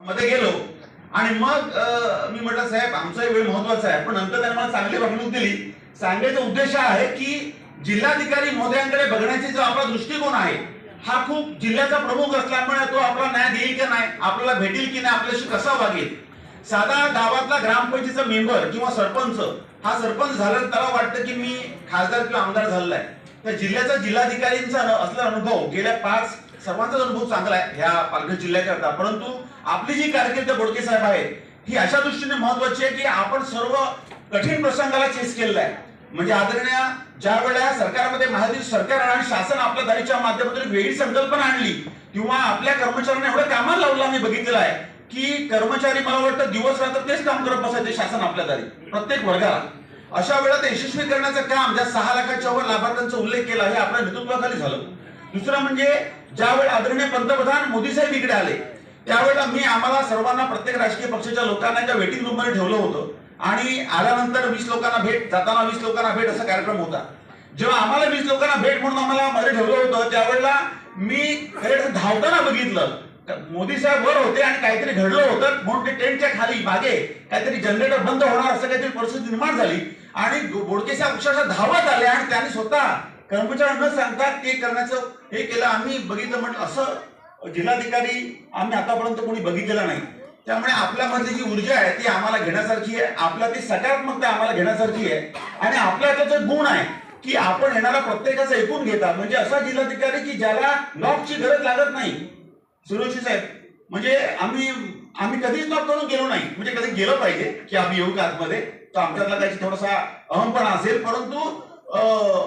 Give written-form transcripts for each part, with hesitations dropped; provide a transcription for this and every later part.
मध्ये गेलो आणि मग मी म्हटलं साहेब आमचा वेळ महत्वाचा आहे, पण नंतर त्यांनी मला चांगली वागणूक दिली. सांगायचा उद्देश आहे की जिल्हाधिकारी महोदयांकडे बघण्याचा जो आपला दृष्टिकोन आहे हा खूप जिल्ह्याचा प्रमुख असल्यामुळे तो आपला न्याय देईल की नाही, आपल्याला भेटेल की नाही, आपल्याशी कसा वागेल. साधा गावातला ग्रामपंचायतीचा मेंबर किंवा सरपंच हा सरपंच झाला त्याला वाटतं की मी खासदार किंवा आमदार झालेला आहे. तर जिल्ह्याचा जिल्हाधिकारींचा असला अनुभव गेल्या 5 सर्वांचाच अनुभव चांगला आहे ह्या पालघर जिल्ह्याकरता. परंतु आपली जी कारकीर्द बोडके साहेब आहेत ही अशा दृष्टीने महत्वाची आहे की आपण सर्व कठीण प्रसंगाला चेस केलेला आहे. म्हणजे आदरणीय ज्या वेळेला सरकारमध्ये महायुती सरकार आणि शासन आपल्या दारीच्या माध्यमातून वेगळी संकल्पना आणली किंवा आपल्या कर्मचाऱ्यांना एवढं कामाला लावलं आम्ही बघितलेलं आहे की कर्मचारी मला वाटतं दिवस रात्र तेच काम करत बसायचे शासन आपल्या दारी प्रत्येक वर्गाला. अशा वेळेला ते यशस्वी करण्याचं काम ज्या 6 लाखाच्या वर लाभार्थ्यांचा उल्लेख केला हे आपल्या नेतृत्वाखाली झालं. दुसरं म्हणजे ज्यावेळी आदरणीय पंतप्रधान मोदी साहेब इकडे आले त्यावेळेला मी आम्हाला सर्वांना प्रत्येक राजकीय पक्षाच्या लोकांना एका वेटिंग रूम मध्ये ठेवलं होतं आणि आल्यानंतर 20 लोकांना भेट, जाताना 20 लोकांना भेट असा कार्यक्रम होता. जेव्हा आम्हाला 20 लोकांना भेट म्हणून आम्हाला मध्ये ठेवलं होतं त्यावेळेला मी धावताना बघितलं मोदी साहेब वर होते आणि काहीतरी घडलं होतं म्हणून ते टेंटच्या खाली मागे काहीतरी जनरेटर बंद होणार असं काहीतरी परिस्थिती निर्माण झाली आणि बोडके साहेब अक्षरशः धावत आले आणि त्यांनी स्वतः कर्मचाऱ्यांना न सांगता ते करण्याचं हे केलं. आम्ही बघितलं म्हटलं असं जिल्हाधिकारी आम्ही आतापर्यंत कोणी बघितलेलं नाही. त्यामुळे आपल्यामध्ये जी ऊर्जा आहे ती आम्हाला घेण्यासारखी आहे, आपल्या ती सकारात्मकता आम्हाला घेण्यासारखी आहे आणि आपल्याचा गुण आहे की आपण येणारा प्रत्येकाचं ऐकून घेतात. म्हणजे असा जिल्हाधिकारी की ज्याला लॉकची गरज लागत नाही. सुरेश साहेब म्हणजे आम्ही कधीच नॉक करून गेलो नाही. म्हणजे कधी गेलं पाहिजे की आम्ही येऊ का आतमध्ये, तर आमच्यातला त्याची थोडासा अहमपणा असेल, परंतु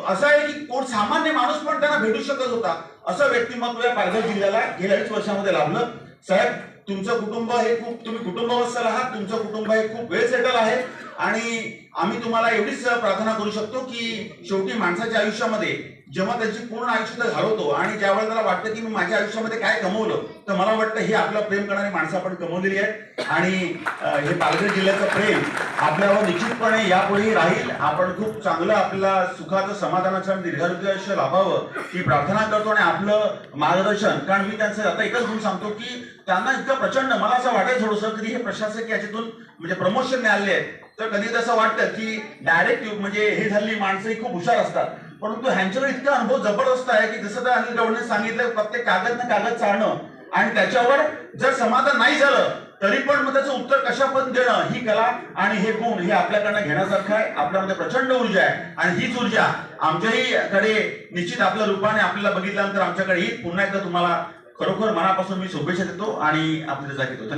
असं आहे की कोण सामान्य माणूस पण त्यांना भेटू शकत होता असं व्यक्तिमत्व या पालघर जिल्ह्याला गेल्या 20 वर्षामध्ये लाभलं. साहेब तुमचं कुटुंब हे खूप, तुम्ही कुटुंबवस्थल आहात, तुमचं कुटुंब हे खूप वेल सेटल आहे आणि आम्ही तुम्हाला एवढीच प्रार्थना करू शकतो की शेवटी माणसाच्या आयुष्यामध्ये जेव्हा त्याची पूर्ण आयुष्य घालवतो आणि ज्यावेळेला त्याला वाटतं की मी माझ्या आयुष्यामध्ये काय कमवलं, तर मला वाटतं हे आपलं प्रेम करणारी माणसं आपण कमवलेली आहेत आणि हे पालघर जिल्ह्याचं प्रेम आपल्यावर निश्चितपणे यापुढेही राहील. आपण खूप चांगलं आपल्याला सुखाचं, समाधानाचं आणि दीर्घायुष्य आयुष्य लाभावं ही प्रार्थना करतो आणि आपलं मार्गदर्शन, कारण मी त्यांचं आता एकच गुण सांगतो की त्यांना इतकं प्रचंड मला असं वाटायचं थोडंसं कधी हे प्रशासक याच्यातून म्हणजे प्रमोशन मिळाले आहेत तर कधी असं वाटतं की डायरेक्ट म्हणजे हे झालेली माणसं खूप हुशार असतात, परंतु ह्यांच्याकडे इतका अनुभव जबरदस्त आहे की जसं त्या अनिल गवळीने सांगितलं प्रत्येक कागद ना कागद चाळणं आणि त्याच्यावर जर समाधान नाही झालं तरी पण मग त्याचं उत्तर कशा पण देणं ही कला आणि हे गुण हे आपल्याकडनं घेण्यासारखं आहे. आपल्यामध्ये प्रचंड ऊर्जा आहे आणि हीच ऊर्जा आमच्याही कडे निश्चित आपल्या रूपाने आपल्याला बघितल्यानंतर आमच्याकडे ही पुन्हा एकदा तुम्हाला खरोखर मनापासून मी शुभेच्छा देतो आणि आपल्या जागी येतो.